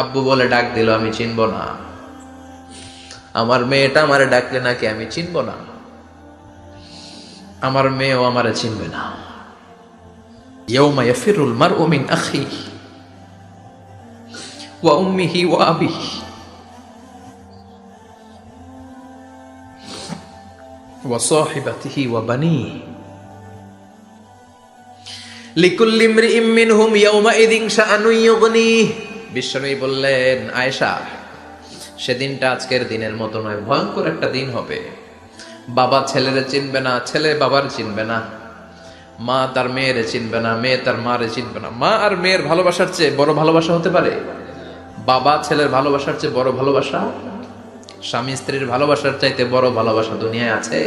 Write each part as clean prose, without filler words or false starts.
আব্বু বলে ডাক দিল, আমি চিনব না। আমার মেয়েটা আমারে ডাকলে নাকি আমি চিনব না। আমার মেয়েও আমারে চিনবে না। ইয়াউমা ইয়াফিরুল মারউ মিন আখিহি ওয়া উম্মিহি ওয়া আবিহি ওয়া সাহিবাতিহি ওয়া বানিহি লিকুল্লি ইমরিইম মিনহুম ইয়াউমাইযিন শাআনুন ইউগনিহি। বিশ্বনবী বললেন, আয়েশা, সেদিনটা আজকের দিনের মতো নয়, ভয়ঙ্কর একটা দিন হবে। বাবা ছেলেরে চিনবে না, ছেলে বাবার চিনবে না, মা তার মেয়েরে চিনবে না, মেয়ে তার মারে চিনবে না। মা আর মেয়ের ভালোবাসার চেয়ে বড় ভালোবাসা হতে পারে? বাবা ছেলের ভালোবাসার চেয়ে বড় ভালোবাসা? স্বামী স্ত্রীর ভালোবাসার চাইতে বড় ভালোবাসা দুনিয়ায় আছে?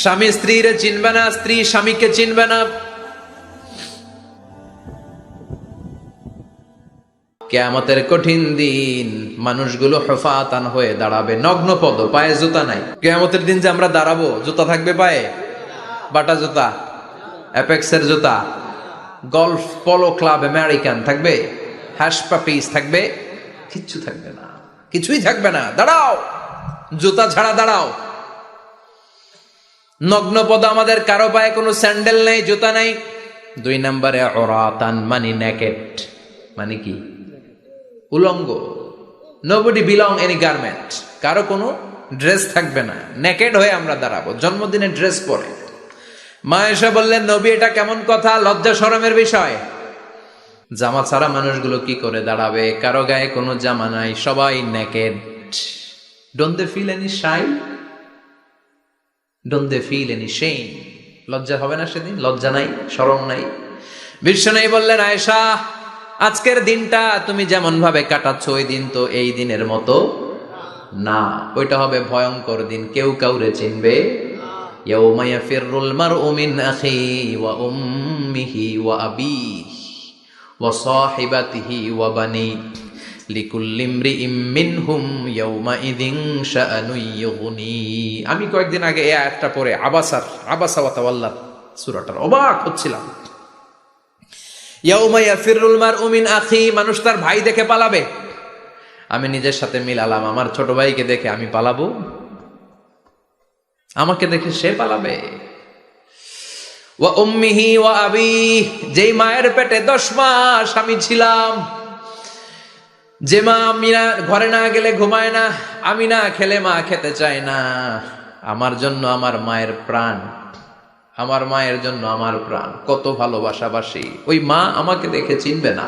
স্বামী স্ত্রীরে চিনবে না, স্ত্রী স্বামীকে চিনবে না। কিয়ামতের কঠিন দিন মানুষগুলো হুফাতান হয়ে দাঁড়াবে, নগ্ন পদ, পায়ে জুতা নাই। কিয়ামতের দিন যে আমরা দাঁড়াবো, জুতা থাকবে পায়ে? বাটা জুতা, অ্যাপেক্সের জুতা, গলফ পোলো ক্লাব আমেরিকান থাকবে? হ্যাশ পাপিস থাকবে? কিচ্ছু থাকবে না, কিছুই থাকবে না। দাঁড়াও, জুতা ছাড়া দাঁড়াও। নগ্ন পদ, আমাদের কারো পায়ে কোনো স্যান্ডেল নেই, জুতা নাই। 2 নম্বরে অরাতান, মানে নেকেড, মানে কি? উলঙ্গ। নোবডি বিলং এনি গার্মেন্ট, কারো কোনো ড্রেস থাকবে না, নেকেড হয়ে আমরা দাঁড়াবো, জন্মদিনে ড্রেস পরে। মা এসে বললেন, নবী এটা কেমন কথা, লজ্জা শরমের বিষয়। জামা ছাড়া মানুষগুলো কি করে দাঁড়াবে? কারো গায়ে কোনো জামা নাই, সবাই naked. Don't they feel any shy? Don't they feel any shame? লজ্জা হবে না সেদিন? লজ্জা নাই, শরম নাই। বিশ্বনবী বললেন, আয়েশা, আজকের দিনটা তুমি যেমন ভাবে কাটাচ্ছ, ওই দিন তো এই দিনের মতো না। ওইটা হবে ভয়ঙ্কর দিন, কেউ কাউরে চিনবে। ইয়াউমা ইয়াফিরুল মারউ মিন আখিহি ওয়া উম্মিহি ওয়া আবিহি ওয়া সাহিবাতিহি ওয়া বানিহি লিকুল্লি ইমরিইম মিনহুম ইয়াউমাইযিন শাআনুন ইউগনিহি। আমি কয়েকদিন আগে এই আয়াতটা পড়ে আবাসা ওয়া তাওয়াল্লা সূরাটার অবাক হচ্ছিলাম। ইয়াউমা ইয়াফিরুল মারউ মিন আখি, মানুষ তার ভাই দেখে পালাবে। আমি নিজের সাথে মিলালাম, আমার ছোট ভাইকে দেখে আমি পালাবো? আমাকে দেখে সে পালাবে? ওয়া উম্মিহি ওয়া আবিহি, যেই মায়ের পেটে 10 মাস আমি ছিলাম, যে মা আমি না ঘরে না গেলে ঘুমায় না, আমি না খেলে মা খেতে চায় না, আমার জন্য আমার মায়ের প্রাণ, আমার মায়ের জন্য আমার প্রাণ, কত ভালোবাসাবাসী। ওই মা আমাকে দেখে চিনবে না,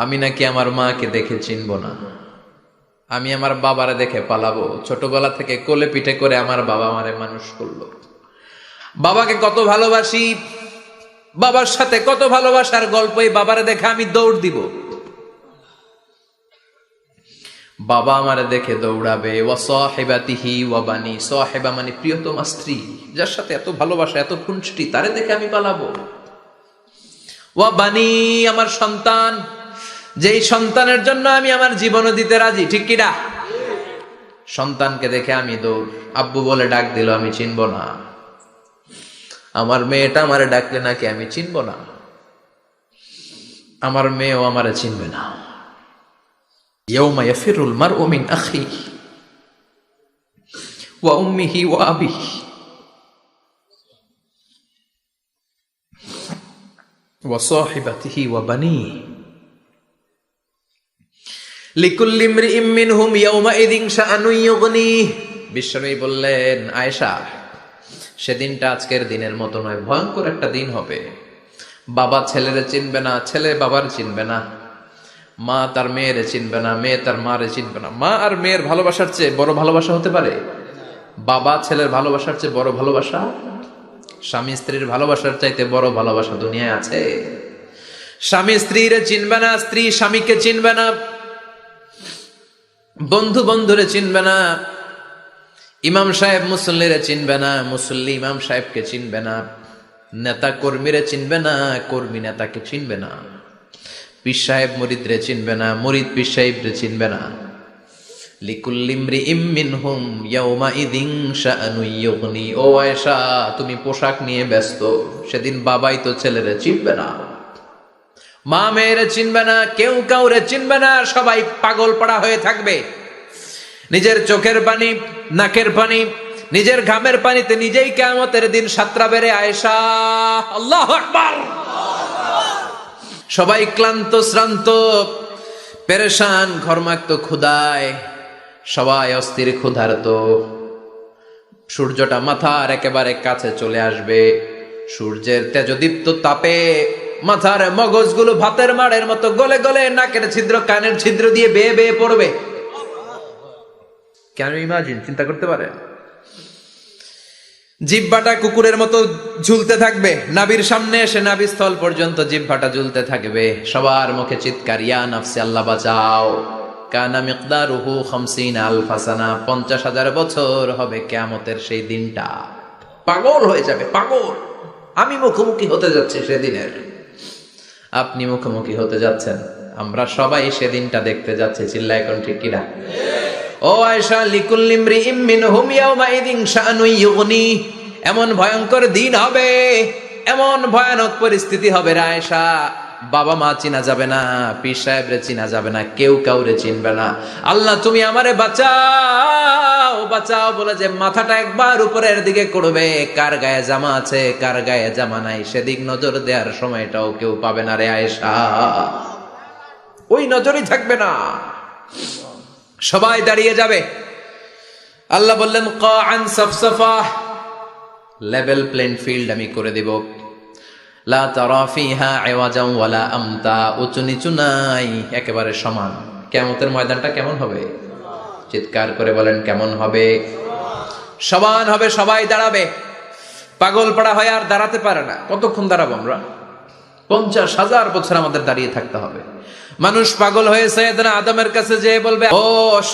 আমি নাকি আমার মাকে দেখে চিনব না। আমি আমার বাবারে দেখে পালাবো। ছোটবেলা থেকে কোলে পিঠে করে আমার বাবা আমারে মানুষ করলো। বাবাকে কত ভালোবাসি, বাবার সাথে কত ভালোবাসার গল্প, এই বাবারে দেখে আমি দৌড় দিব। বাবা আমারে দেখে দৌড়াবে। ওয়া সাহিবাতিহি ওয়া বানি, সাহিবা মানে প্রিয়তমা স্ত্রী, যার সাথে এত ভালোবাসা, এত খুনসুটি, তারে দেখে আমি পালাবো। ওয়া বানি, আমার সন্তান, যেই সন্তানের জন্য আমি আমার জীবনও দিতে রাজি, ঠিক কিনা? সন্তানকে দেখে আমি দৌড়। আব্বু বলে ডাক দিল, আমি চিনব না। আমার মেয়েটা আমারে ডাকলে নাকি আমি চিনব না। আমার মেয়েও আমারে চিনবে না। ইয়াউমা ইয়াফিরুল মারউ মিন আখিহি ওয়া উম্মিহি ওয়া আবিহি ওয়া সাহিবাতিহি ওয়া বানিহি লিকুল্লি ইমরিইম মিনহুম ইয়াউমাইযিন শাআনুন ইউগনিহি। বিশ্বনবী বললেন, আয়েশা, সেদিনটা আজকের দিনের মতো নয়, ভয়ঙ্কর একটা দিন হবে। বাবা ছেলেরে চিনবে না, ছেলে বাবার চিনবে না, মা তার মেয়েরে চিনবে না, মেয়ে তার মারে চিনবে না। মা আর মেয়ের ভালোবাসার চেয়ে বড় ভালোবাসা হতে পারে? বাবা ছেলের ভালোবাসার চেয়ে বড় ভালোবাসা? স্বামী স্ত্রীর ভালোবাসার চাইতে বড় ভালোবাসা দুনিয়ায় আছে? স্বামী স্ত্রীরে চিনবে না, স্ত্রী স্বামীকে চিনবে না, বন্ধু বন্ধুরে চিনবে না, ইমাম সাহেব মুসল্লিরে চিনবে না, মুসল্লি ইমাম সাহেবকে চিনবে না, নেতা কর্মীরে চিনবে না, কর্মী নেতাকে চিনবে না, পীর সাহেব মুরিদরে চিনবে না, মুরিদ পীর সাহেবরে চিনবে না। লিকুল্লি ইমরিইম মিনহুম ইয়াউমাইযিন শাআনুন ইউগনি। ও আয়েশা, তুমি পোশাক নিয়ে ব্যস্ত, সেদিন বাবাই তো ছেলেরে চিনবে না। মা মেয়েরে চিনবে না, কেউ কাউরে চিনবে না, সবাই পাগল পাড়া হয়ে থাকবে। নিজের চোখের পানি, নাকের পানি, নিজের ঘামের পানিতে নিজেই কিয়ামতের দিন সাতরা বেড়ে আয়েশা, আল্লাহু আকবার। সবাই ক্লান্ত শ্রান্ত, পেরেশান, ঘর্মাক্ত, ক্ষুধায় সবাই অস্থির, ক্ষুধার্ত। সূর্যটা মাথার একেবারে কাছে চলে আসবে। সূর্যের তেজদীপ্ত তাপে মাথার মগজগুলো ভাতের মাড়ের মতো গলে গলে নাকের ছিদ্র, কানের ছিদ্র দিয়ে বেয়ে বেয়ে পড়বে। কেন ইমাজিন, চিন্তা করতে পারে? জিহ্বাটা কুকুরের মতো ঝুলতে থাকবে, নাভির সামনে এসে নাভিস্থল পর্যন্ত জিহ্বাটা ঝুলতে থাকবে। সবার মুখে চিৎকার, ইয়া নাফসি, আল্লাহ বাঁচাও। কানা মিকদারুহু 50 আলফা সানা, 50,000 বছর হবে কিয়ামতের সেই দিনটা। পাগল হয়ে যাবে, পাগল। আমি মুখোমুখি হতে যাচ্ছি সেদিনের, আপনি মুখোমুখি হতে যাচ্ছেন, আমরা সবাই সেদিনটা দেখতে যাচ্ছি। চিল্লায় কোন ঠিক কিনা? ও আয়েশা, লিকুল্লি ইমরিইম মিনহুম ইয়াওমাইযিন শাআনুন ইউগনি, এমন ভয়ঙ্কর দিন হবে, এমন ভয়ানক পরিস্থিতি হবে রে আয়েশা, বাবা মা চিনা যাবে না, পীর সাহেবরে চিনা যাবে না, কেউ কাউরে চিনবে না। আল্লাহ তুমি আমারে বাঁচাও, বাঁচাও বলে যে মাথাটা একবার উপরের দিকে করবে, কার গায়ে জামা আছে কার গায়ে জামা নাই সেদিক নজর দেওয়ার সময়টাও কেউ পাবে না রে আয়েশা, ওই নজরই থাকবে না, সবাই দাঁড়িয়ে যাবে। আল্লাহ বললেন কাআন সাফসাফা, লেভেল প্লেন ফিল্ড আমি করে দেব। লা তারা ফিহা ইওয়াজান ওয়ালা আমতা, উঁচু নিচু নাই, একেবারে সমান। কিয়ামতের ময়দানটা কেমন হবে? চিৎকার করে বলেন কেমন হবে? সমান হবে, সবাই দাঁড়াবে। পাগল পাড়া হয়ে আর দাঁড়াতে পারে না। কতক্ষণ দাঁড়াবো আমরা? 50,000 বছর আমাদের দাঁড়িয়ে থাকতে হবে। মানুষ পাগল হয়ে সাইয়েদনা আদমের কাছে যেয়ে বলবে, ও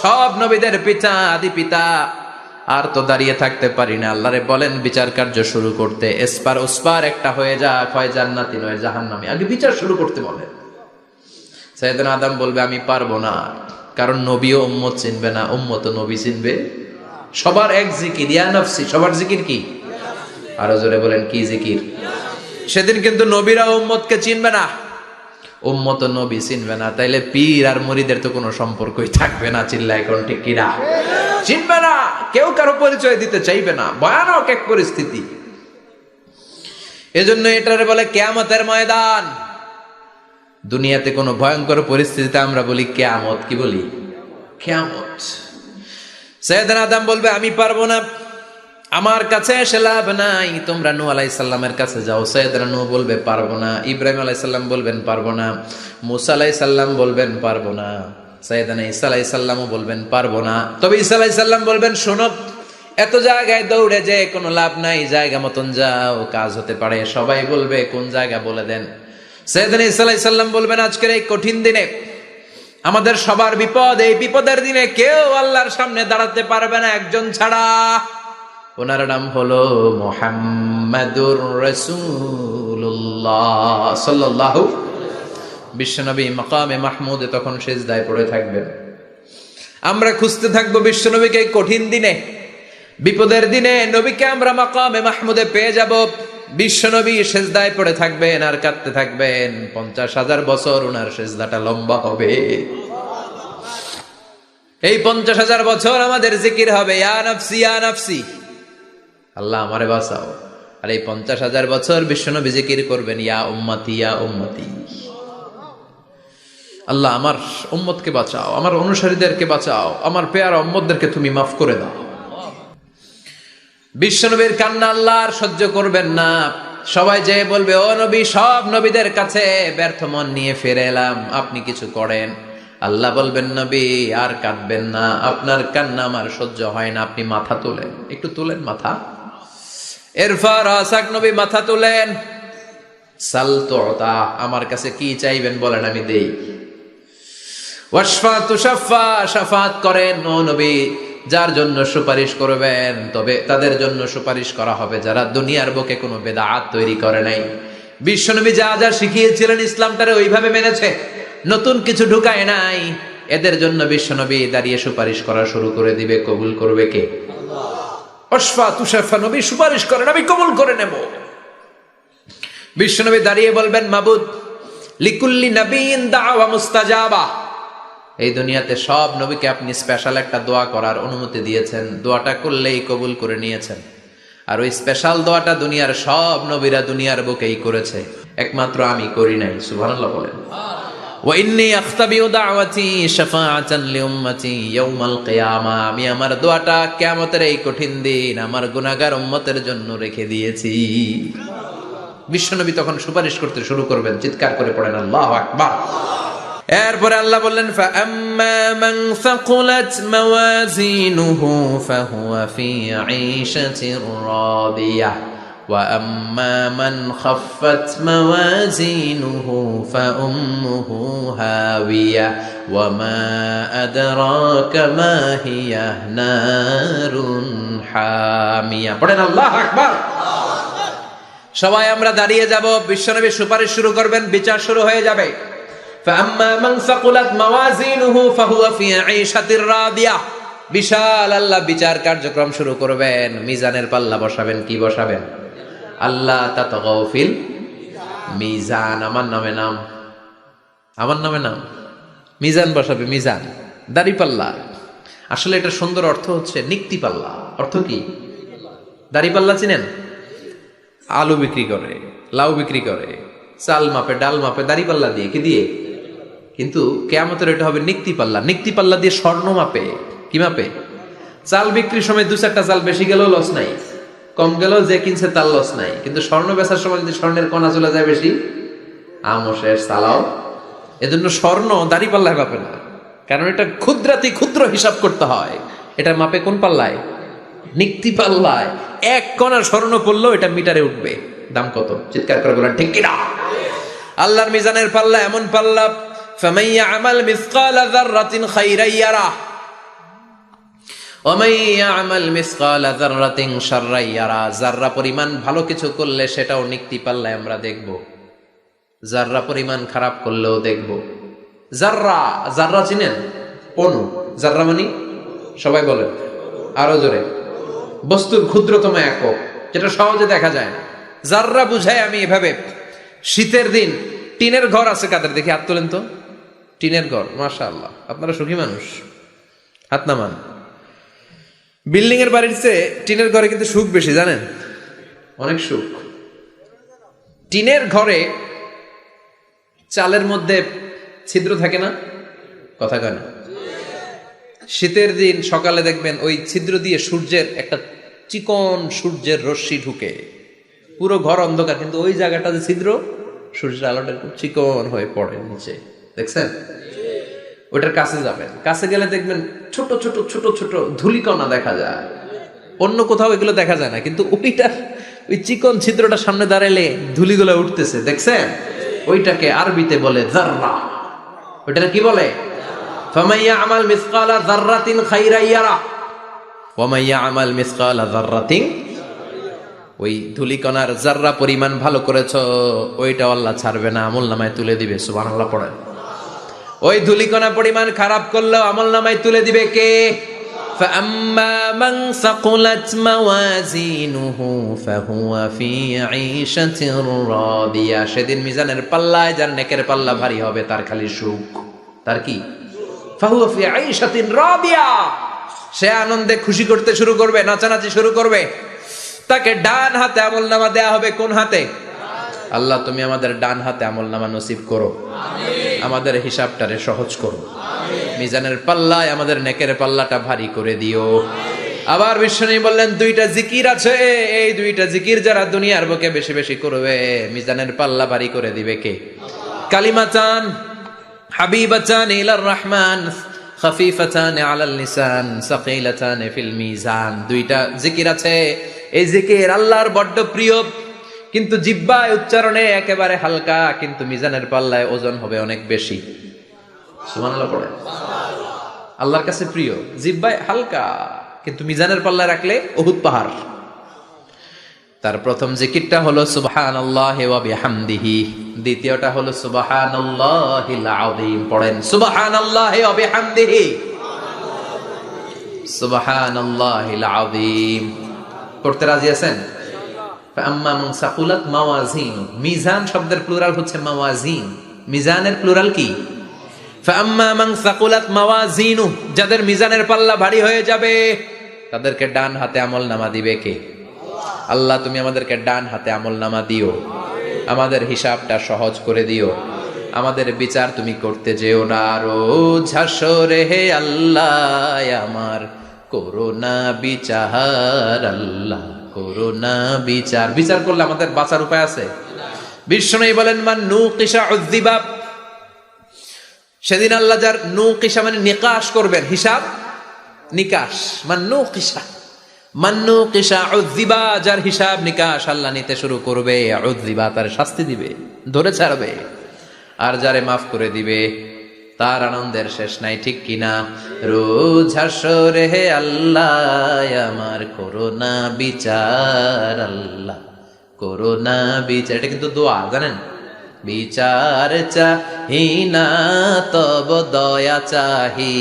সব নবীদের পিতা, আদি পিতা, আর তো দাঁড়িয়ে থাকতে পারি না, আল্লাহরে বলেন বিচার কার্য শুরু করতে। এসপার ওসপার একটা হয়ে যাক, হয় জান্নাতি নয় জাহান্নামী, আগে বিচার শুরু করতে বলে। সাইয়েদনা আদম বলবে আমি পারবো না, কারণ নবীও উম্মত চিনবে না, উম্মত নবী চিনবে। সবার এক জিকির, ইয়া নাফসি, সবার জিকির কি? আরো জোরে বলেন কি জিকির? সেদিন কিন্তু নবীরা উম্মতকে চিনবে না, উম্মত নবী চিনবে না, তাইলে পীর আর মুরিদের তো কোনো সম্পর্কই থাকবে না। চিল্লায় কোন ঠিক কিনা? চিনবে না, কেউ কারো পরিচয় দিতে চাইবে না, ভয়ানক এক পরিস্থিতি। এজন্য এটারে বলে কিয়ামতের ময়দান। দুনিয়াতে কোনো ভয়ঙ্কর পরিস্থিতিতে আমরা বলি কিয়ামত, কি বলি? কিয়ামত। সাইয়েদনা আদম বলবে আমি পারবো না, আমার কাছে এসে লাভ নাই, তোমরা নূহ আলাইহিস সালামের কাছে যাও। সাইয়েদনা নূহ বলবে পারবো না, ইব্রাহিম আলাইহিস সালাম বলবেন পারবো না, মুসা আলাইহিস সালাম বলবেন পারবো না, সাইয়েদনা ঈসা আলাইহিস সালামও বলবেন পারবো না। তবে ঈসা আলাইহিস সালাম বলবেন শোনো, এত জায়গায় দৌড়ে যে কোনো লাভ নাই, জায়গা মতন যাও, কাজ হতে পারে। সবাই বলবে কোন জায়গা বলে দেন। সাইয়েদনা ঈসা আলাইহিস সালাম বলবেন আজকের এই কঠিন দিনে আমাদের সবার বিপদ, এই বিপদের দিনে কেউ আল্লাহর সামনে দাঁড়াতে পারবে না একজন ছাড়া, ওনার নাম হলো মুহাম্মাদুর রাসূলুল্লাহ সাল্লাল্লাহু। বিশ্বনবী মাকামে মাহমুদে তখন সিজদায় পড়ে থাকবেন। আমরা খুঁজতে থাকবো বিশ্বনবীকে এই কঠিন দিনে, বিপদের দিনে নবীকে আমরা মাকামে মাহমুদে পেয়ে যাব। বিশ্বনবী সিজদায় পড়ে থাকবেন আর কাঁদতে থাকবেন। 50,000 বছর ওনার সিজদাটা লম্বা হবে। এই 50,000 বছর আমাদের জিকির হবে ইয়া নাফসি ইয়া নাফসি, আল্লাহ আমারে বাঁচাও। আর এই 50,000 বছর বিশ্বনবী জিকির করবেন ইয়া উম্মতি ইয়া উম্মতি, আল্লাহ আমার উম্মতকে বাঁচাও, আমার অনুসারীদেরকে বাঁচাও, আমার পেয়ারা উম্মতদেরকে তুমি মাফ করে দাও। বিশ্বনবীর কান্না আল্লাহ আর সহ্য করবেন না। সবাই যে বলবে ও নবী, সব নবীদের কাছে ব্যর্থ মন নিয়ে ফিরে এলাম, আপনি কিছু করেন। আল্লাহ বলবেন নবী আর কাঁদবেন না, আপনার কান্না আমার সহ্য হয় না, আপনি মাথা তোলেন, একটু তোলেন মাথা। এরপর আসাক নবী মাথা তোলেন। সাল তুতা, আমার কাছে কি চাইবেন বলেন আমি দেই। ওয়াশফা তুশাফা, শাফাত করেন ও নবী, যার জন্য সুপারিশ করবেন তবে তাদের জন্য সুপারিশ করা হবে যারা দুনিয়ার বুকে কোনো বেদাত তৈরি করে নাই। বিশ্বনবী যা যা শিখিয়েছিলেন ইসলামটারে ওইভাবে মেনেছে, নতুন কিছু ঢুকায় নাই। এদের জন্য বিশ্বনবী দাঁড়িয়ে সুপারিশ করা শুরু করে দিবে। কবুল করবে কে? ওয়াশফা তুশাফা, নবী সুপারিশ করেন, আমি কবুল করে নেব। বিশ্বনবী দাঁড়িয়ে বলবেন মাবুদ, লিকুল্লি নবিয়্যিন দাওয়া মুস্তাজাবা। এই দুনিয়াতে সব নবীকে আপনি স্পেশাল একটা দোয়া করার অনুমতি দিয়েছেন, দোয়াটা করলেই কবুল করে নিয়েছেন। আর ওই স্পেশাল দোয়াটা দুনিয়ার সব নবীরা দুনিয়ার বুকেই করেছে, একমাত্র আমি করি নাই। সুবহানাল্লাহ বলেন। ওয়া ইন্নী আখতাবিউ দাওয়াতি শাফাআতান লিউম্মতি ইয়াউমাল কিয়ামা। আমি আমার দোয়াটা কিয়ামতের এই কঠিন দিন আমার গুনাহগার উম্মতের জন্য রেখে দিয়েছি। বিশ্বনবী তখন সুপারিশ করতে শুরু করবেন, চিৎকার করে পড়েন আল্লাহু আকবার। এরপরে আল্লাহ বললেন ফাআম্মা মান সাকুলাত মাওয়াজিনুহু ফাহুয়া ফি ঈশাতির রাদিয়াহ ওয়া আম্মা মান খাফফাত মাওয়াজিনুহু ফাউম্মুহু হাওিয়াহ ওয়া মা আদরাকা মা হিয়া নারুন হামিয়া। পড়েন আল্লাহু আকবার। সবাই আমরা দাঁড়িয়ে যাব, বিশ্বনবী সুপারিশ শুরু করবেন, বিচার শুরু হয়ে যাবে। فأما من ثقلت موازينه فهو في عيشة راضية। বিশাল আল্লাহ বিচার কার্যক্রম শুরু করবেন, মিজানের পাল্লা বসাবেন। কি বসাবেন? আল্লাহ তাতাগাউ ফিল মিজান। আমার নামে নাম, আমার নামে নাম। মিজান বসাবে, মিজান দাড়ি পাল্লা। আসলে এটা সুন্দর অর্থ হচ্ছে নিক্তি পাল্লা। অর্থ কি? দাড়ি পাল্লা চিনেন? আলু বিক্রি করে, লাউ বিক্রি করে, চাল মাপে, ডাল মাপে, দাড়ি পাল্লা দিয়ে। কি দিয়ে? কিন্তু কিয়ামতের এটা হবে নিক্তি পাল্লা। নিক্তি পাল্লা দিয়ে স্বর্ণ মাপে। কি মাপে? চাল বিক্রির সময় দু চারটা চাল বেশি গেলেও লস নাই, কম গেলেও যে কিনছে তার লস নাই। কিন্তু স্বর্ণ বেচার সময় যদি স্বর্ণের কণা চলে যায় বেশি, আমও শেষ, চালাও। এজন্য স্বর্ণ দাড়ি পাল্লায় মাপে না, কারণ এটা ক্ষুদ্রাতি ক্ষুদ্র হিসাব করতে হয়। এটা মাপে কোন পাল্লায়? নিক্তি পাল্লায়। এক কণা স্বর্ণ পড়লেও এটা মিটারে উঠবে। দাম কত? চিৎকার করে বলেন ঠিক কিনা? আল্লাহর মিজানের পাল্লা এমন পাল্লা, ফামান ইয়ামাল মিসকালা যাররাতিন খাইরান ইয়ারাহ ওয়া মান ইয়ামাল মিসকালা যাররাতিন শাররান ইয়ারাহ। যাররা পরিমাণ ভালো কিছু করলে সেটাও নিক্তি পাল্লায় আমরা দেখব, যাররা পরিমাণ খারাপ করলেও দেখব। যাররা, যাররা চিনেন? অণু। যাররা মানে সবাই বলেন আরো জোরে। বস্তুর ক্ষুদ্রতম একক, যেটা সহজে দেখা যায় না। যাররা বুঝায় আমি এভাবে, শীতের দিন টিনের ঘর আছে কাদের? দেখি হাত তোলেন তো। টিনের ঘর, মাশাআল্লাহ, আপনারা সুখী মানুষ, হাত নামান। বিল্ডিং এর বাড়ির চেয়ে টিনের ঘরে কিন্তু সুখ বেশি, জানেন? অনেক সুখ। টিনের ঘরে চালের মধ্যে ছিদ্র থাকে না? কথা কয় না? শীতের দিন সকালে দেখবেন ওই ছিদ্র দিয়ে সূর্যের একটা চিকন সূর্যের রশ্মি ঢুকে, পুরো ঘর অন্ধকার, কিন্তু ওই জায়গাটা যে ছিদ্র, সূর্যের আলোটা খুব চিকন হয়ে পড়ে নিচে, দেখছেন? ওটার কাছে যাবেন, কাছে গেলে দেখবেন ছোট ছোট ছোট ছোট ধূলিকণা দেখা যায়। অন্য কোথাও এগুলো দেখা যায় না, কিন্তু ওইটা, ওই চিকন ছিদ্রটা সামনে দাঁড়ালে ধূলিগুলো উঠতেছে, দেখছেন? ওইটাকে আরবিতে বলে যাররা। ওইটা কি বলে? ফামান ইয়ামাল মিসকালা যাররাতিন খাইরান ইয়ারা ওয়া মান ইয়ামাল মিসকালা যাররাতিন। ওই ধূলিকণার যাররা পরিমাণ ভালো করেছো, ওইটা আল্লাহ ছাড়বে না, আমলনামায় তুলে দিবে। সুবহানাল্লাহ পড়েন। ওই ধূলিকণা পরিমাণ খারাপ করলেও আমলনামায় তুলে দিবে কে? ফাআম্মা মান সাকুলাত মাওয়াজিনুহু ফাহুয়া ফি ঈশাতির রাদিয়া। সেদিন মিজানের পাল্লায় যার নেকের পাল্লা ভারী হবে তার খালি সুখ। তার কি? ফাহুয়া ফি ঈশাতিন রাদিয়া। সে আনন্দে খুশি করতে শুরু করবে, নাচানাচি শুরু করবে। তাকে ডান হাতে আমলনামা দেয়া হবে। কোন হাতে? আল্লাহ তুমি আমাদের ডান হাতে আমলনামা নসিব করো, আমাদের হিসাবটারে সহজ করো, মিজানের পাল্লায় আমাদের নেকের পাল্লাটা ভারী করে দিও। আবার বিশ্বনবী বললেন দুইটা জিকির আছে, এই দুইটা জিকির যারা দুনিয়ার বুকে বেশি বেশি করবে মিজানের পাল্লা ভারী করে দিবে কে? কালিমাতান হাবিবাতান ইলার রহমান খাফিফাতান আলাল লিসান সাকিলাতান ফিল মিজান। দুইটা জিকির আছে, এই জিকির আল্লাহর বড্ড প্রিয়, কিন্তু জিহ্বায় উচ্চারণে একেবারে হালকা, কিন্তু মিজানের পাল্লায় ওজন হবে অনেক বেশি। সুবহানাল্লাহ পড়ে। আল্লাহর কাছে প্রিয়, জিহ্বায় হালকা, কিন্তু মিজানের পাল্লায় রাখলে উহুদ পাহাড়। তার প্রথম জিকিরটা হলো সুবহানাল্লাহি ওয়া বিহামদিহি, দ্বিতীয়টা হলো সুবহানাল্লাহিল আযীম। পড়েন সুবহানাল্লাহি ওয়া বিহামদিহি, সুবহানাল্লাহিল আযীম। পড়তে রাজি আছেন? ফাআম্মা মান সাকুলাত মাওয়াজিন। মিজান শব্দের প্লুরাল হচ্ছে মাওয়াজিন। মিজানের প্লুরাল কি? ফাআম্মা মান সাকুলাত মাওয়াজিনু, যাদের মিজানের পাল্লা ভারী হয়ে যাবে তাদেরকে ডান হাতে আমলনামা দিবে কে? আল্লাহ তুমি আমাদেরকে ডান হাতে আমলনামা দিও, আমাদের হিসাবটা সহজ করে দিও, আমাদের বিচার তুমি করতে যেও না রোজ হাসরে হে আল্লাহ আমার করোনা বিচার, আল্লাহ করোনা বিচার। বিচার করলে আমাদের বাঁচার উপায় আছে? বিশ্বনবী বলেন মান নুকিশা উযযিবা, সেদিন আল্লাহ যার নুকিশা মানে নিকাশ করবেন, হিসাব নিকাশ, মান নুকিশা উযযিবা, যার হিসাব নিকাশ আল্লাহ নিতে শুরু করবে, উযযিবা তার শাস্তি দিবে, ধরে ছাড়বে। আর যারে মাফ করে দিবে তার আনন্দের শেষ নাই, ঠিক কিনা? রোজ হাসরে হে আল্লাহ আমার করোনা বিচার, আল্লাহ করোনা বিচার। এটা কিন্তু দোয়া, জানেন? বিচার চাহি না তব দয়া চাহি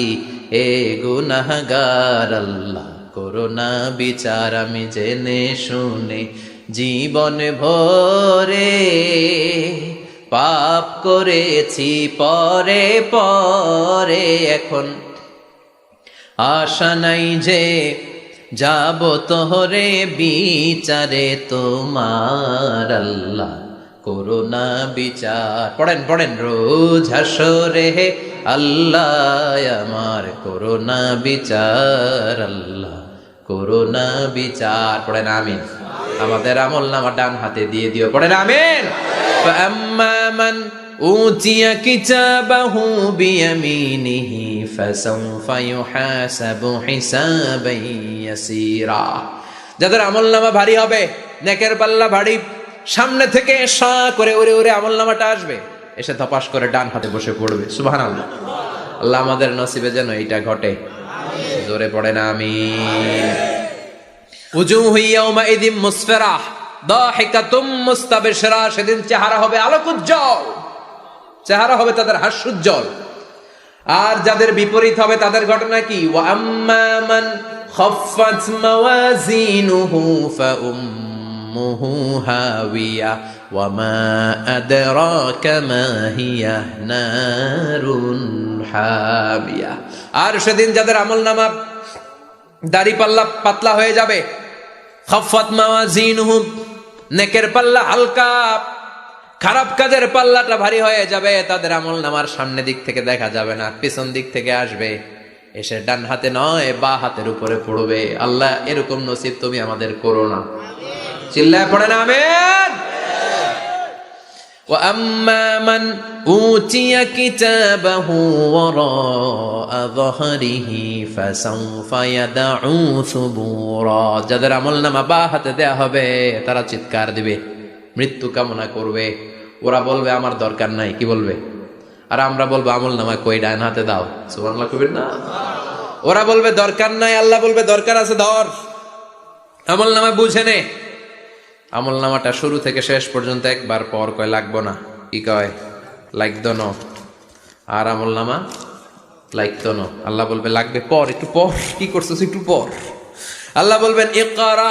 হে গুনাহগার, আল্লাহ করোনা বিচার। আমি জেনে শুনে জীবন ভরে পাপ করেছি পরে পরে, এখন আশা নাই যে যাব তোহরে বিচারে তোমার, আল্লাহ করোনা বিচার। পড়েন পড়েন, রোজ হাসরে হে আল্লাহ আমার করোনা বিচার, আল্লাহ করোনা বিচার। পড়েন আমিন। আমাদের আমলনামা ডান হাতে দিয়ে দিও, পড়েন আমিন। فأما من أوتي كتابه بيمينه فسوف يحاسب حسابا يسيرا, যাদের আমলনামা ভারী হবে, নেকের পাল্লা ভারী, সামনে থেকে সা করে উড়ে উড়ে আমলনামাটা আসবে, এসে ধপাস করে ডান হাতে বসে পড়বে। সুবহানাল্লাহ। আল্লাহ আমাদের নসিবে যেন এটা ঘটে, জোরে পড়েন আমিন। উজুহু ইয়াউমাইযিন মুসফিরাহ দাহিকাতুম মুস্তাবশিরা, সেদিন চেহারা হবে আলোকোজ্জ্বল, চেহারা হবে তাদের হাস্যোজ্জ্বল। আর যাদের বিপরীত হবে তাদের ঘটনা কি? ওয়া আম্মা মান খাফফাত মাওয়াজিনুহু ফাউম্মুহু হাওিয়া ওয়া মা আদরাকা মা হিয়া নারুন হামিয়া। আর সেদিন যাদের আমলনামা দাড়ি পাল্লা পাতলা হয়ে যাবে, খাফফাত মাওয়াজিনুহু নেকের পাল্লা হালকা, খারাপ কাজের পাল্লাটা ভারী হয়ে যাবে, তাদের আমলনামার সামনে দিক থেকে দেখা যাবে না, পিছন দিক থেকে আসবে, এসে ডান হাতে নয় বা হাতের উপরে পড়বে। আল্লাহ এরকম নসিব তুমি আমাদের করো না, চিল্লায় পড়েন আমিন। ওয়া আম্মা মান উতিয়া কিতাবাহু ওয়ারাআ যাহরিহি ফাসাউফা ইয়াদউ সুবুরা, যাদের আমলনামা বা হাতে দেয়া হবে তারা চিৎকার দিবে, মৃত্যু কামনা করবে। ওরা বলবে আমার দরকার নাই, কি বলবে? আর আমরা বলবো আমলনামা কই, ডান হাতে দাও। সুবহানাল্লাহ কবির না? ওরা বলবে দরকার নাই, আল্লাহ বলবে দরকার আছে, ধর আমলনামা বুঝে নে। আমলনামাটা শুরু থেকে শেষ পর্যন্ত একবার পর কয় লাগবো না, কি কয়? লাগতো না। আর আমলনামা লাগতো না, আল্লাহ বলবে লাগবে পর, একটু পর, কি করছিস একটু পর। আল্লাহ বলবেন ইকরা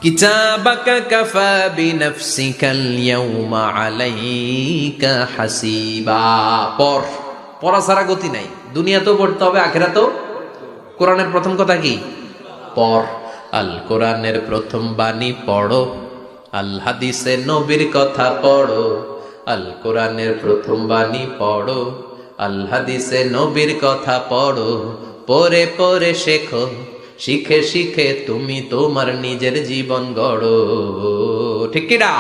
কিতাবাকা কাফা বিনাফসিকাল ইয়াউমা আলাইকা হাসিবা, পর, পড়া ছাড়া গতি নাই। দুনিয়াতেও পড়তে হবে, আখিরাতেও। কোরআনের প্রথম কথা কি? পড়। আল কোরআনের প্রথম বাণী পড়ো, আল হাদিসে নবীর কথা পড়ো। আল কোরআনের প্রথম বাণী পড়ো, আল হাদিসে নবীর কথা পড়ো। পড়ে পড়ে শেখো, শিখে শিখে তুমি তোমার নিজের জীবন গড়ো। ঠিক কি না?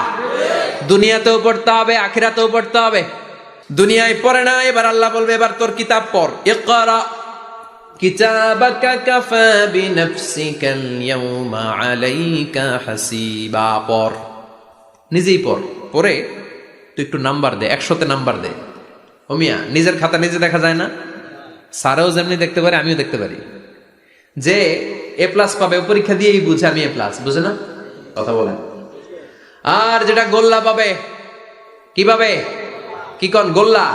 দুনিয়াতেও পড়তে হবে, আখিরাতেও পড়তে হবে। দুনিয়ায় পড়ে না, এবার আল্লাহ বলবে এবার তোর কিতাব পড়। ইকরা কিতাবাকা কাফা বিনাফসিকাল ইয়াউমা আলাইকা হাসিবা, পড়, নিজেই পড়। পড়ে তুই একটু নাম্বার দে, 100তে নাম্বার দে। ও মিয়া, নিজের খাতা নিজে দেখা যায় না? স্যারও যেমনি দেখতে পারে, আমিও দেখতে পারি। যে এ প্লাস পাবে ও পরীক্ষা দিয়েই বুঝে আমি এ প্লাস, বুঝে না? কথা বলেন। আর যেটা গোল্লা পাবে, কি পাবে? কি কন, গোল্লা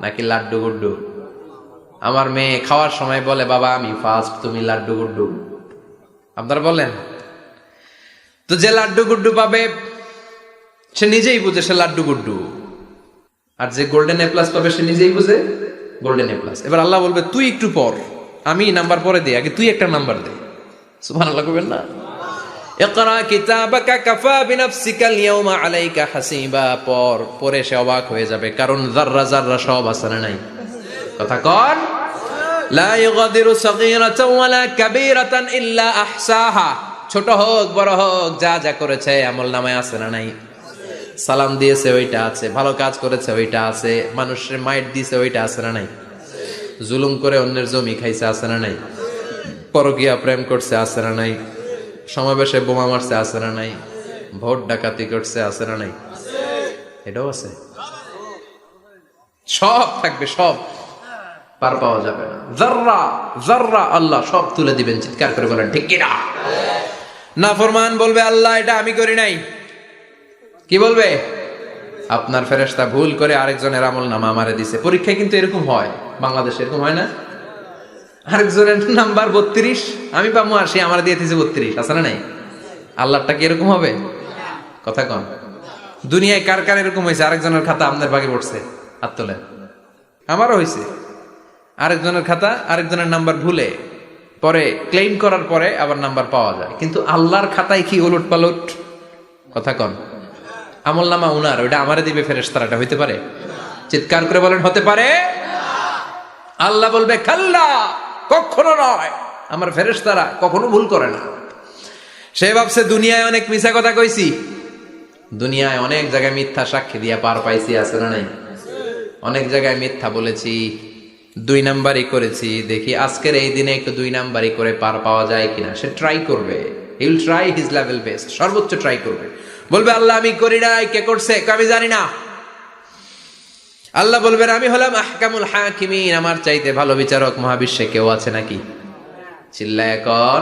নাকি লাড্ডু গুড্ডু? আমার মেয়ে খাওয়ার সময় বলে বাবা আমি ফার্স্ট, তুমি লাড্ডু গুড্ডু। আপনারা বলেন তো, যে লাড্ডু গুড্ডু পাবে সে নিজেই বুঝে সে লাড্ডু গুড্ডু। আর যে গোল্ডেন এ প্লাস পাবে সে নিজেই বুঝে গোল্ডেন এ প্লাস। এবার আল্লাহ বলবে তুই একটু পর, আমি নাম্বার পরে দিই, আগে তুই একটা নাম্বার দে। সুবহানাল্লাহ কইবেন না? ইকরা কিতাবাকা কাফা বিনাফসিকা আল-ইয়াওমা আলাইকা হাসিবা, পরে সে অবাক হয়ে যাবে, কারণ যাররা যাররা সব আছে না নাই? কথা কন। লা ইউগাদিরু সাগীরাতান ওয়ালা কাবীরাতান ইল্লা আহসাহা, ছোট হোক বড় হোক যা যা করেছে আমলনামায় আছে না নাই? সালাম দিয়েছে ওইটা আছে, ভালো কাজ করেছে ওইটা আছে, মানুষের মাইট দিয়েছে ওইটা আছে না নাই? জুলুম করে অন্যের জমি খাইছে আছে না নাই? পরকীয়া প্রেম করছে আছে না নাই? সমাবেশে বোমা মারছে আছে না নাই? ভোট ডাকাতি করছে আছে না নাই? এটাও আছে, সব থাকবে, সব পার পাওয়া যাবে না। যাররা যাররা আল্লাহ সব তুলে দিবেন, চিৎকার করে বলেন ঠিক কিনা? নাফরমান বলবে আল্লাহ এটা আমি করি নাই। কি বলবে? আপনার ফেরেশতা ভুল করে আরেকজনের আমলনামা আমারে দিছে। পরীক্ষায় কিন্তু এরকম হয়, বাংলাদেশে এরকম হয় না? আরেকজনের নাম্বার 32, আমি পাবো 80, আমার দিয়ে দিয়েছে 32, আছে না নাই? আল্লাহটা কি এরকম হবে? কথা কন। দুনিয়ায় কার কার এরকম হয়েছে আরেকজনের খাতা আপনার ভাগে পড়ছে? হাত তোলেন। আমারও হয়েছে, আরেকজনের খাতা আরেকজনের নাম্বার ভুলে পরে ক্লেম করার পরে আবার নাম্বার পাওয়া যায়, কিন্তু আল্লাহর খাতায় কি ওলট পালট? কথা কন। আমল নামা উনার, ওইটা আমারে দিবে ফেরেশতারা, এটা হইতে পারে? চিৎকার করে বলেন হতে পারে? আল্লাহ বলবে খাল্লা, কখনো নয়, আমার ফেরেশতারা কখনো ভুল করে না। সে ভাবছে দুনিয়ায় অনেক মিথ্যা কথা কইছি, দুনিয়ায় অনেক জায়গায় মিথ্যা সাক্ষী দিয়া পার পাইছি, আছে না নাই? অনেক জায়গায় মিথ্যা বলেছি, 2 নাম্বারই করেছি, দেখি আজকের এই দিনে একটু 2 নাম্বারই করে পার পাওয়া যায় কিনা। সে ট্রাই করবে, he will try his level best, সর্বোচ্চ ট্রাই করবে। বলবে আল্লাহ আমি করি নাই, কে করছে? আমি জানি না। আল্লাহ বলবেন আমি হলাম আহকামুল হাকিমিন, আমার চাইতে ভালো বিচারক মহাবিশ্বে কেউ আছে নাকি? চিল্লায় এখন।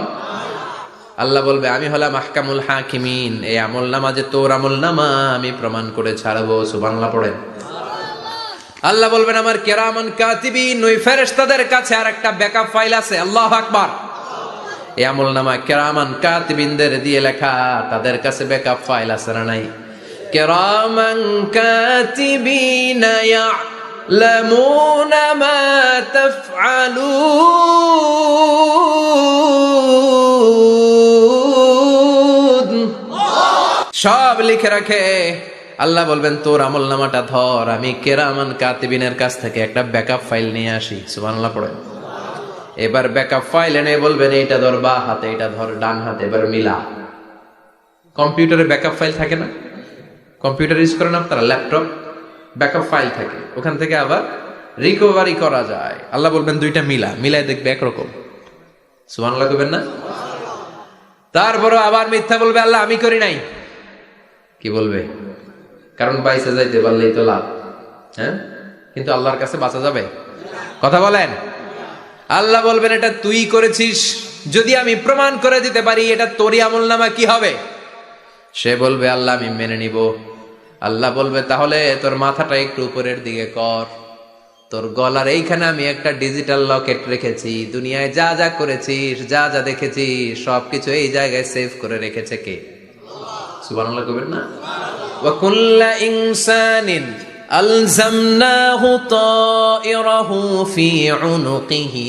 আল্লাহ বলবে আমি হলাম আহকামুল হাকিমিন, এই আমলনামা যে তোর আমলনামা আমি প্রমাণ করে ছাড়বো। সুবহানাল্লাহ পড়েন। আল্লাহ বলবেন আমার কিরামান কাতিবিন, ওই ফেরেশতাদের কাছে আর একটা ব্যাকআপ ফাইল আছে। আল্লাহু আকবার। এই আমলনামা কিরামান কাতিবিনদের দিয়ে লেখা, তাদের কাছে ব্যাকআপ ফাইল আছে না নাই? কিরামান কাতিবিনা ইয়ালামুনা মা তাফআলুন, সব লিখে রাখে। আল্লাহ বলবেন তোর আমলনামাটা ধর, আমি কিরামান কাতিবিনের কাছ থেকে একটা ব্যাকআপ ফাইল নিয়ে আসি। সুবহানাল্লাহ পড়েন। এবার ব্যাকআপ ফাইল এনে বলবেন এইটা ধর বা হাতে, এটা ধর ডান হাতে, এবার মিলা। কম্পিউটারে ব্যাকআপ ফাইল থাকে না? কম্পিউটার ইউজ করেন আপনারা, ল্যাপটপ, ব্যাকআপ ফাইল থাকে, ওখান থেকে আবার রিকভারি করা যায়। আল্লাহ বলবেন দুইটা মিলা, মিলায় দেখবে একরকম। সুবহানাল্লাহ কইবেন না? তারপরও আবার মিথ্যা বলবে আল্লাহ আমি করি নাই। কি বলবে? কারণ বাইসে যাইতে পারলেই তো লাভ, হ্যাঁ? কিন্তু আল্লাহর কাছে বাঁচা যাবে? কথা বলেন। আল্লাহ বলবেন এটা তুই করেছিস, যদি আমি প্রমাণ করে দিতে পারি এটা তোরই আমলনামা, কি হবে? সে বলবে আল্লাহ আমি মেনে নিব। আল্লাহ বলবে তাহলে তোর মাথাটা একটু উপরের দিকে কর, তোর গলার এইখানে আমি একটা ডিজিটাল লকেট রেখেছি, দুনিয়ায় যা যা করেছিস, যা যা দেখেছিস সবকিছু এই জায়গায় সেভ করে রেখেছে কে? সুবহানাল্লাহ কইবেন না? ওয়া কুল্লা ইনসানিন আলজামনাহু তায়রাহু ফি উনুকিহি,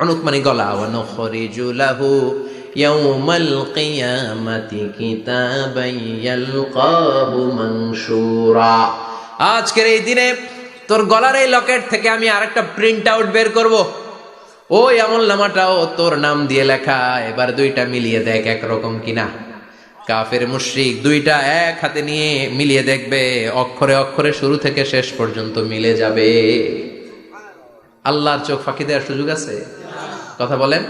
উনুক মানে গলা, ওয়া নুখরিজু লাহু ইয়াউমাল কিয়ামাতি কিতাবান ইয়ালকাহু মানশুরা, আজকের এই দিনে তোর গলার এই লকেট থেকে আমি আরেকটা প্রিন্ট আউট বের করব, ওই আমলনামাটাও তোর নাম দিয়ে লেখা। এবার দুইটা মিলিয়ে দেখ একরকম কিনা। কাফের মুশরিক দুইটা এক হাতে নিয়ে মিলিয়ে দেখবে, অক্ষরে অক্ষরে শুরু থেকে শেষ পর্যন্ত মিলে যাবে। আল্লাহর চোখ ফাঁকি দেওয়ার সুযোগ আছে? কথা বলেন।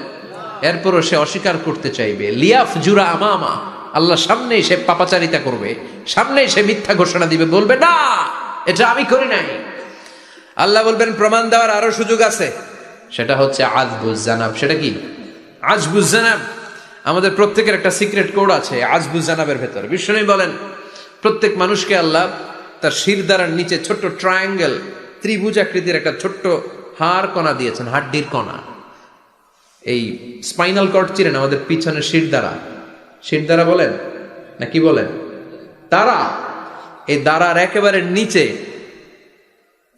এরপরও সে অস্বীকার করতে চাইবে। লিয়াফ জুরা আমামা, আল্লাহ সামনেই সে পাপাচারিতা করবে, সামনেই সে মিথ্যা ঘোষণা দিবে, বলবে না এটা আমি করি নাই। আল্লাহ বলবেন প্রমাণ দেওয়ার আরো সুযোগ আছে, সেটা হচ্ছে আজবুজ জানাব। সেটা কি? আজবুজ জানাব। আমাদের প্রত্যেকের একটা সিক্রেট কোড আছে আজবুজ জানাবের ভেতরে। বিশ্বনবী বলেন প্রত্যেক মানুষকে আল্লাহ তার শিরদাঁড়ার নিচে ছোট্ট ট্রায়াঙ্গেল, ত্রিভুজ আকৃতির একটা ছোট্ট হাড় কণা দিয়েছেন, হাড্ডির কণা। এই স্পাইনাল কর্ড চিনেন, আমাদের পিছনে শিরদাঁড়া, শিরদাঁড়া বলেন না কি বলেন? তারা, এই দাঁড়ার একেবারে নিচে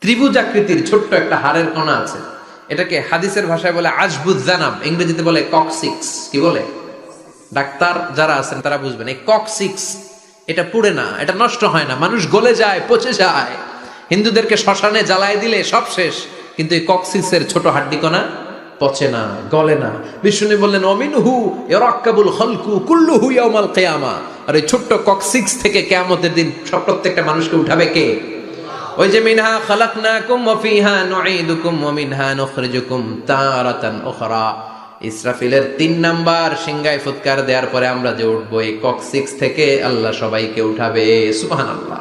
ত্রিভুজ আকৃতির ছোট্ট একটা হাড়ের কণা আছে, এটাকে হাদিসের ভাষায় বলে আজবুজ জানাব, ইংরেজিতে বলে ককসিক্স। কি বলে? ডাক্তার যারা আছেন তারা বুঝবেন। এই ককসিক্স এটা পুড়ে না, এটা নষ্ট হয় না, মানুষ গলে যায়, পচে যায়। হিন্দুদেরকে শ্মশানে জ্বালায় দিলে সব শেষ, কিন্তু এই ককসিক্সের ছোট হাড্ডি কণা পচে না, গলে না। বিষ্ণু বললেন অমিনহু ইয়ারাক্কাবুল খালকু কুল্লুহু ইয়াউমাল কিয়ামা। আর এই ছোট্ট ককসিক্স থেকে কিয়ামতের দিন সব প্রত্যেকটা মানুষকে উঠাবে কে? ওই যে মিনহা খালাকনাকুম ওয়া ফিহা নুঈদুকুম ওয়া মিনহা নুখরিজুকুম তারাতান উখরা। ইসরাফিলের 3 নাম্বার সিংহায় ফুৎকার দেওয়ার পরে আমরা যে উঠবো, এই ককসিক্স থেকে আল্লাহ সবাইকে উঠাবে। সুবহানাল্লাহ।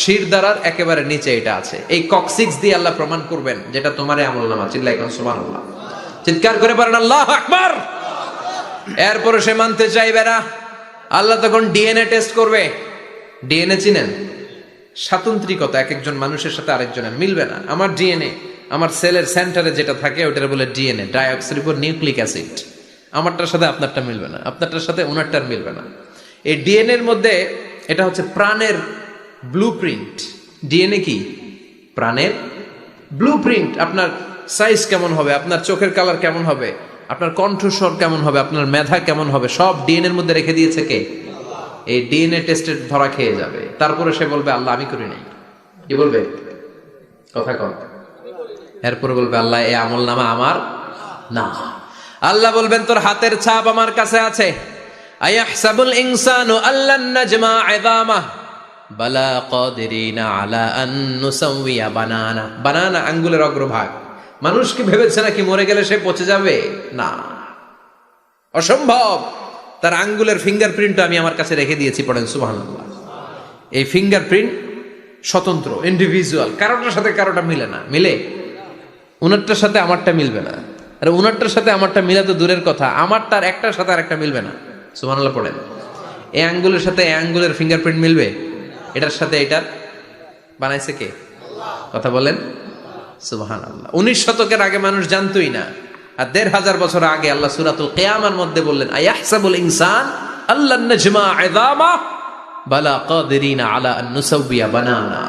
শিরদাঁড়ার একেবারে নিচে এটা আছে। এই ককসিক্স দিয়ে আল্লাহ প্রমাণ করবেন যেটা তোমারই আমলনামা। চিল্লায় কোন সুবহানাল্লাহ, চিৎকার করে বলেন আল্লাহু আকবার। এরপরে সে মানতে চাইবে না। আল্লাহ তখন ডিএনএ টেস্ট করবে। ডিএনএ চিনেন? স্বাতন্ত্রিকতা, এক একজন মানুষের সাথে আরেকজনের মিলবে না। আমার ডিএনএ, আমার সেলের সেন্টারে যেটা থাকে ওটার বলে ডিএনএ, ডাইঅক্সিরিবোনিউক্লিক অ্যাসিড। আমারটার সাথে আপনারটা মিলবে না, আপনারটার সাথে ওনারটার মিলবে না। এই ডিএনএ এর মধ্যে এটা হচ্ছে প্রাণের ব্লুপ্রিন্ট। ডিএনএ কি? প্রাণের ব্লুপ্রিন্ট। আপনার সাইজ কেমন হবে, আপনার চোখের কালার কেমন হবে, আপনার কণ্ঠস্বর কেমন হবে, আপনার মেধা কেমন হবে, সব ডিএনএ এর মধ্যে রেখে দিয়েছে কে? এই ডিএনএ টেস্টের ধরা খেয়ে যাবে। তারপরে সে বলবে আল্লাহ আমি করি নাই। কি বলবে? কথা কন। এরপরে বলবে আল্লাহ এই আমলনামা আমার না। আল্লাহ বলবেন তোর হাতের ছাপ আমার কাছে আছে। আয়াহসাবুল ইনসানু আল্লান নাজমা ইযামা বালা কাদিরিনা আলা আন নুসাউইয়া বানানা। বানানা আঙ্গুলের অগ্রভাগ। মানুষ কি ভেবেছে নাকি মরে গেলে সে পচে যাবে? না, অসম্ভব। তার আঙ্গুলের ফিঙ্গারপ্রিন্ট আমি আমার কাছে রেখে দিয়েছি। পড়েন সুবহানাল্লাহ। এই ফিঙ্গারপ্রিন্ট স্বতন্ত্র, ইন্ডিভিজুয়াল, কারোটার সাথে কারোটা মিলে না। মিলে? উনারটার সাথে আমারটা মিলবে না। আর উনারটার সাথে আমারটা মিলা তো দূরের কথা, আমারটার একটার সাথে আরেকটা মিলবে না। সুবহানাল্লাহ পড়েন। এই আঙ্গুলের সাথে এই আঙ্গুলের ফিঙ্গারপ্রিন্ট মিলবে? এটার সাথে এটার বানাইছে কে? কথা বলেন সুবহানাল্লাহ। 19 শতকের আগে মানুষ জানতোই না। আর 1500 বছর আগে আল্লাহ সূরাতুল কিয়ামার মধ্যে বললেন আয়াহসাবুল ইনসান আল্লান নাজমা ইযামা বালা কাদিরিনা আলা আন নুসাউইয়া বানানা।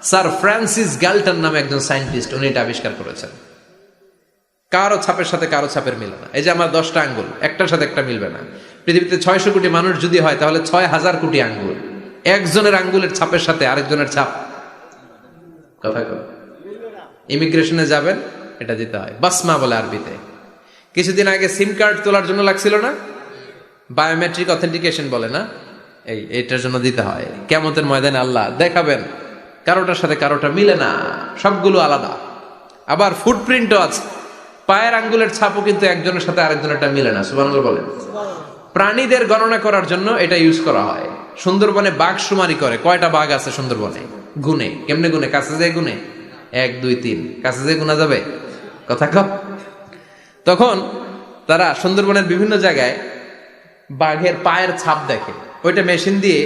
স্যার ফ্রান্সিস গ্যালটন নামে একজন সায়েন্টিস্ট, উনি এটা আবিষ্কার করেছেন। কারো ছাপের সাথে কারো ছাপের মিলে না। এই যে আমার 10টা আঙ্গুল, একটার সাথে একটা মিলবে না। পৃথিবীতে 600 কোটি মানুষ যদি হয় তাহলে 6000 কোটি আঙ্গুল। একজনের আঙ্গুলের ছাপের সাথে আরেকজনের ছাপ, কথা কয়, ইমিগ্রেশনে যাবেন এটা দিতে হয়, বাসমা বলে আরবিতে। কিছুদিন আগে সিম কার্ড তোলার জন্য লাগছিল না, বায়োমেট্রিক অথেন্টিকেশন বলে না, এইটার জন্য দিতে হয়। কিয়ামতের ময়দানে আল্লাহ দেখাবেন কারোটার সাথে কারোটা মিলে না, সবগুলো আলাদা। আবার ফুটপ্রিন্টও আছে, পায়ের আঙ্গুলের ছাপও কিন্তু একজনের সাথে আরেকজনেরটা মিলে না। সুবহানাল্লাহ বলেন। প্রাণীদের গণনা করার জন্য এটা ইউজ করা হয়। সুন্দরবনে বাঘ শুমারি করে, কয়টা বাঘ আছে সুন্দরবনে গুনে। কেমনে গুনে? কাছে যায় গুনে, 1 2 3, কাছে যায় গুনা যাবে? কথা কও। তখন তারা সুন্দরবনের বিভিন্ন জায়গায় বাঘের পায়ের ছাপ দেখে, ওইটা মেশিন দিয়ে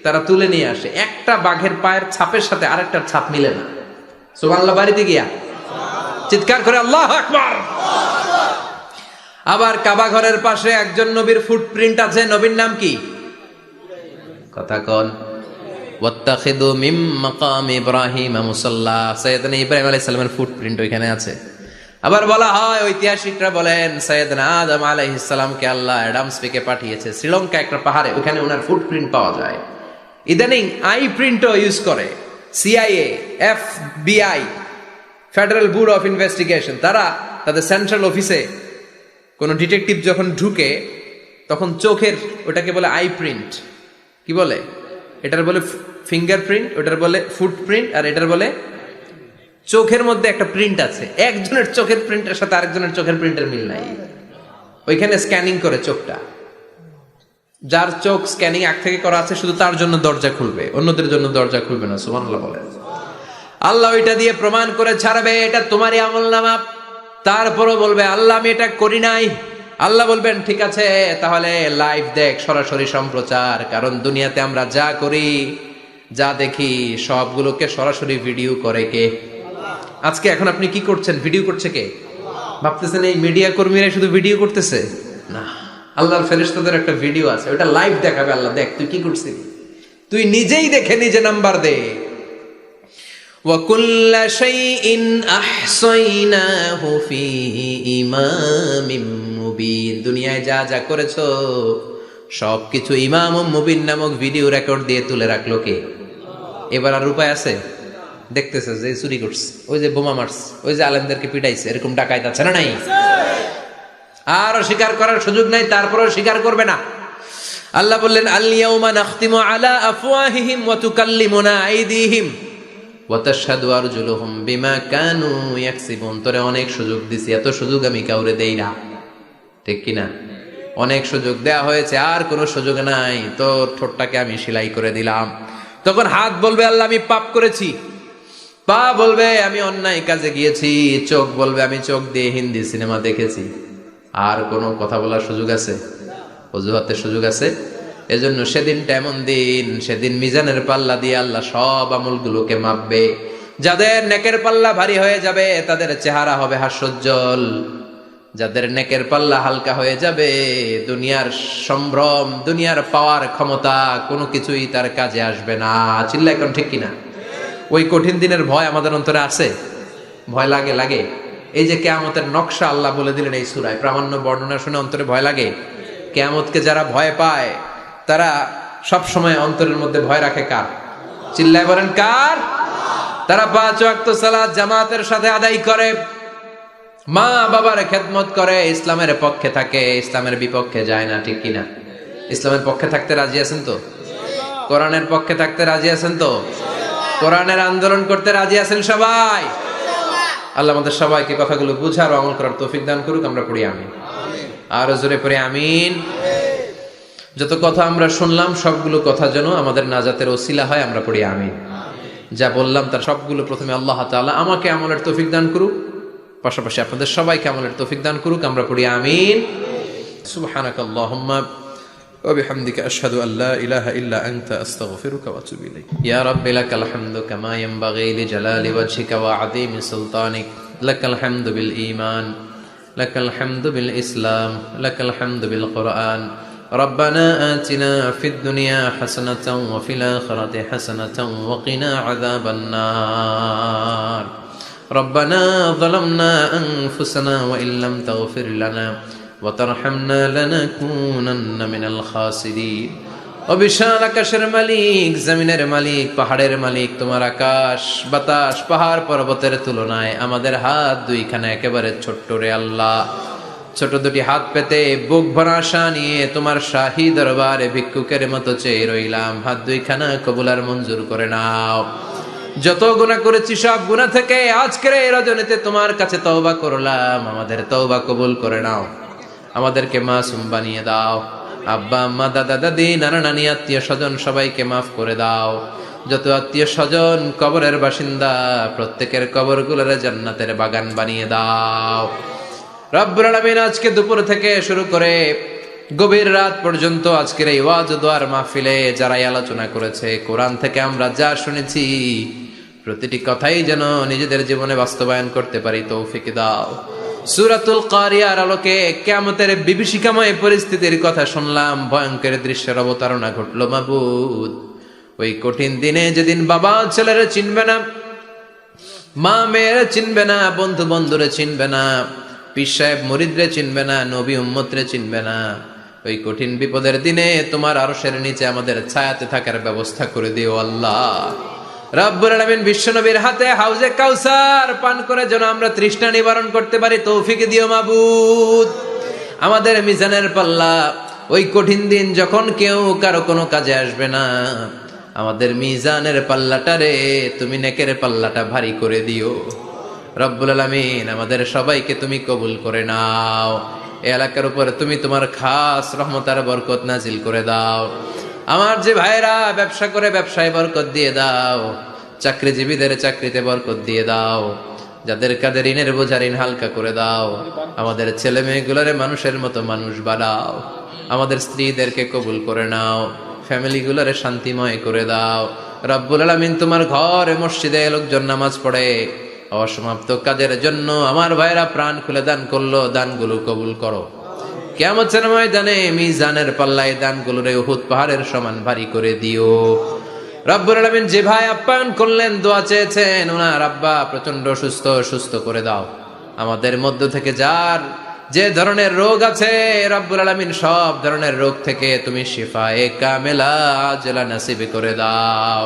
তারা তুলে নিয়ে আসে। একটা বাঘের পায়ের ছাপের সাথে আরেকটার ছাপ মিলে না। সুবহানাল্লাহ। বাড়িতে গিয়া চিৎকার করে আল্লাহু আকবার। আবার কাবা ঘরের পাশে একজন নবীর ফুটপ্রিন্ট আছে। নবীর নাম কি? কথা কোন। ওয়াত্তাখিদু মিম মাকাম ইব্রাহিম মুসাল্লা। সাইয়েদনা ইব্রাহিম আলাইহিস সালামের ফুটপ্রিন্ট ওইখানে আছে। আবার বলা হয়, ঐতিহাসিকরা বলেন সাইয়েদনা আদম আলাইহিস সালামকে আল্লাহ অ্যাডামস পেকে পাঠিয়েছে শ্রীলঙ্কা একটা পাহাড়ে, ওখানে ওনার ফুটপ্রিন্ট পাওয়া যায়। ইদানিং আই প্রিন্টও ইউজ করে CIA, FBI, federal bureau of investigation. তারা তাদের সেন্ট্রাল অফিসে কোনো ডিটেকটিভ যখন ঢুকে তখন চোখের, ওটাকে বলে আই প্রিন্ট। কি বলে? এটার বলে ফিঙ্গারপ্রিন্ট, ওটার বলে ফুটপ্রিন্ট, আর এটার বলে চোখের মধ্যে একটা প্রিন্ট আছে। একজনের চোখের প্রিন্টের সাথে আরেকজনের চোখের প্রিন্টের মিল নাই। ওইখানে স্ক্যানিং করে চোখটা। যার চোখ স্ক্যানিং আগ থেকে করা আছে শুধু তার জন্য দরজা খুলবে, অন্যদের জন্য দরজা খুলবে না। সুবহানাল্লাহ বলেন। আল্লাহ ওইটা দিয়ে প্রমাণ করে ছাড়বে এটা তোমারই আমলনামা। তারপরও বলবে আল্লাহ আমি এটা করি নাই। আল্লাহ বলবেন ঠিক আছে তাহলে লাইভ দেখ, সরাসরি সম্প্রচার। কারণ দুনিয়াতে আমরা যা করি, যা দেখি, সবগুলোকে সরাসরি ভিডিও করে কে? আজকে এখন আপনি কি করছেন? ভিডিও করছে কে? ভাবতেছেন এই মিডিয়া কর্মীরা শুধু ভিডিও করতেছে? না, আল্লাহর ফেরেশতাদের একটা ভিডিও আছে, ওটা লাইভ দেখাবে। আল্লাহ দেখ তুই কি করছিস, তুই নিজেই দেখে নিজে নাম্বার দে। وَكُلَّ شَيْءٍ أَحْصَيْنَاهُ فِي إِمَامٍ মুবিন। দুনিয়ায় যা যা করেছো সবকিছু ইমাম মুবিন নামক ভিডিও রেকর্ড দিয়ে তুলে রাখলো কে? এবার আর উপায় আছে? দেখতেছে যে চুরি করছে, ওই যে বোমা মারছে, ওই যে আলেমদেরকে পিটাইছে, এরকম ডাকাইত আছে না নাই? আর স্বীকার করার সুযোগ নাই, তারপরেও স্বীকার করবে না। আল্লাহ বললেন আল ইয়াউমা নাখতিমু আলা আফওয়াহিহিম ওয়া তুকাল্লিমুনা আইদিহিম ওয়া তাশহাদু আরজুলুহুম বিমা কানু ইয়াকসিবুন। তোরে অনেক সুযোগ দিছি, এত সুযোগ আমি কাউরে দেই না, ঠিক কি না? অনেক সুযোগ দেয়া হয়েছে, আর কোনো সুযোগ নাই, তোর ঠোঁটটাকে আমি সেলাই করে দিলাম। তখন হাত বলবে আল্লাহ আমি পাপ করেছি, পা বলবে আমি অন্যায় কাজে গিয়েছি, চোখ বলবে আমি চোখ দিয়ে হিন্দি সিনেমা দেখেছি। আর কোনো কথা বলার সুযোগ আছে? অজুহাতের সুযোগ আছে? এজন্য সেদিনটা এমন দিন, সেদিন মিজানের পাল্লা দিয়ে আল্লাহ সব আমলগুলোকে মাপবে। যাদের নেকের পাল্লা ভারী হয়ে যাবে তাদের চেহারা হবে হাস্যোজ্জ্বল, যাদের নেকের পাল্লা হালকা হয়ে যাবে দুনিয়ার সম্ভ্রম, দুনিয়ার পাওয়ার ক্ষমতা কোনো কিছুই তার কাজে আসবে না। চিল্লা এখন ঠিক কিনা? ওই কঠিন দিনের ভয় আমাদের অন্তরে আছে? ভয় লাগে? লাগে। এই যে কিয়ামতের নকশা আল্লাহ বলে দিলেন এই সূরায়, প্রামাণ্য বর্ণনা শুনে অন্তরে ভয় লাগে? কিয়ামতকে যারা ভয় পায় তারা সব সময় অন্তরের মধ্যে ভয় রাখে কার? চিল্লায় বলেন কার? তারা 5 ওয়াক্ত সালাত জামাতের সাথে আদায় করে, মা বাবার খেদমত করে, ইসলামের পক্ষে থাকে, ইসলামের বিপক্ষে যায় না, ঠিক কিনা? ইসলামের পক্ষে থাকতে রাজি আছেন তো? কোরআনের পক্ষে থাকতে রাজি আছেন তো? কোরআনের আন্দোলন করতে রাজি আছেন সবাই? আল্লাহ আমাদের সবাইকে কথাগুলো বুঝার ও আমল করার তৌফিক দান করুক। আমরা পড়ি আমিন। আর জোরে পড়ি আমিন। যত কথা আমরা শুনলাম সবগুলো কথা যেন আমাদের নাজাতের ওসিলা হয়, আমরা পড়ি আমিন। যা বললাম তার সবগুলো প্রথমে আল্লাহ তাআলা আমাকে আমলের তৌফিক দান করুক, পাশাপাশি আপনাদের সবাইকে আমলের তৌফিক দান করুক। আমরা পড়ি আমিন। সুবহানাকাল্লাহুম্মা ওয়া বিহামদিকা আশহাদু আল্লা ইলাহা ইল্লা আনতা আস্তাগফিরুকা ওয়া আতুবু ইলাইক। ইয়া রাব্বি লাকাল হামদু কামা ইয়ানবাগি লিজালালি ওয়াজহিকা ওয়া আযীমি সুলতানিক। লাকাল হামদু বিল ঈমান, লাকাল হামদু বিল ইসলাম, লাকাল হামদু বিল কুরআন। ربنا آتنا في الدنيا حسنة وفي الآخرة حسنة وقنا عذاب النار. ربنا ظلمنا أنفسنا وإن لم تغفر لنا وترحمنا لنكونن من الخاسرين. অবিশাল আকাশের মালিক, জমিনের মালিক, পাহাড়ের মালিক, তোমার আকাশ বাতাস পাহাড় পর্বতের তুলনায় আমাদের হাত দুইখানা একেবারে ছোট্ট রে আল্লাহ। ছোট দুটি হাত পেতে বুক ভরা আশা নিয়ে তোমার শাহী দরবারে ভিক্ষুকের মতো চেয়ে রইলাম। হাত দুইখানা কবুল আর মঞ্জুর করে নাও। যত গুনাহ করেছি সব গুনাহ থেকে আজকের এই রজনীতে তোমার কাছে তওবা করলাম, আমাদের তওবা কবুল করে নাও। আমাদেরকে মাসুম বানিয়ে দাও। আব্বা আম্মা দাদা দাদি নানা নানি আত্মীয় স্বজন সবাইকে মাফ করে দাও। যত আত্মীয় স্বজন কবরের বাসিন্দা প্রত্যেকের কবরগুলোরে জান্নাতের বাগান বানিয়ে দাও। রব্বুল আলামিন আজকে দুপুর থেকে শুরু করে গভীর রাত পর্যন্ত আজকের এই ওয়াজ ও দোয়ার মাহফিলে যারাই আলোচনা করেছে, কোরআন থেকে আমরা যা শুনেছি প্রতিটি কথাই যেন নিজেদের জীবনে বাস্তবায়ন করতে পারি তৌফিক দাও। সূরাতুল কারিয়ার আলোকে কিয়ামতের বিভীষিকাময় পরিস্থিতির কথা শুনলাম, ভয়ঙ্কর দৃশ্যের অবতারণা ঘটলো মাবুদ। ওই কঠিন দিনে যেদিন বাবা ছেলেরে চিনবে না, মা মেয়েরে চিনবে না, বন্ধু বন্ধুরে চিনবে না, পীর সাহেব মুরিদরে চিনবে না, নবী উম্মতরে চিনবে না, ওই কঠিন বিপদের দিনে তোমার আরশের নিচে আমাদের ছায়াতে থাকার ব্যবস্থা করে দিও আল্লাহ। রব্বুল আলামিন বিশ্বনবীর হাতে হাউজে কাউসার পান করে যেন আমরা তৃষ্ণা নিবারণ করতে পারি তৌফিক দিও মাবুদ। আমাদের মিজানের পাল্লা ওই কঠিন দিন যখন কেউ কারো কোনো কাজে আসবে না, আমাদের মিজানের পাল্লাটারে তুমি নেকের পাল্লাটা ভারী করে দিও রব্বুল আলামিন। আমাদের সবাইকে তুমি কবুল করে নাও। এই এলাকার উপর তুমি তোমার খাস রহমত আর বরকত নাজিল করে দাও। আমার যে ভাইরা ব্যবসা করে ব্যবসায় বরকত দিয়ে দাও, চাকরিজীবীদের চাকরিতে বরকত দিয়ে দাও, যাদের কাঁধে ঋণের বোঝা ঋণ হালকা করে দাও। আমাদের ছেলে মেয়েগুলোরে মানুষের মতো মানুষ বানাও। আমাদের স্ত্রীদেরকে কবুল করে নাও, ফ্যামিলিগুলোরে শান্তিময় করে দাও রব্বুল আলামিন। তোমার ঘরে মসজিদে লোকজন নামাজ পড়ে, অসমাপ্ত কাজের জন্য আমার ভাইরা প্রাণ খুলে দান করলো, দানগুলো কবুল করো। কিয়ামতের ময়দানে মিজানের পাল্লায় দানগুলোরে উহুদ পাহাড়ের সমান ভারী করে দিও। রব্বুল আলামিন যে ভাই আপ্যায়ন করলেন, দোয়া চেয়েছেন, ওনার আব্বা প্রচন্ড সুস্থ করে দাও। আমাদের মধ্য থেকে যার যে ধরনের রোগ আছে, রব্বুল আলামিন সব ধরনের রোগ থেকে তুমি শিফায়ে কামেলা আজলা নসিব করে দাও।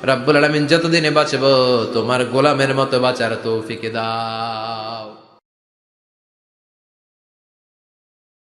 রব্বুল আলামিন যতদিনে বাঁচবো তোমার গোলামের মতো বাঁচার তৌফিক দাও।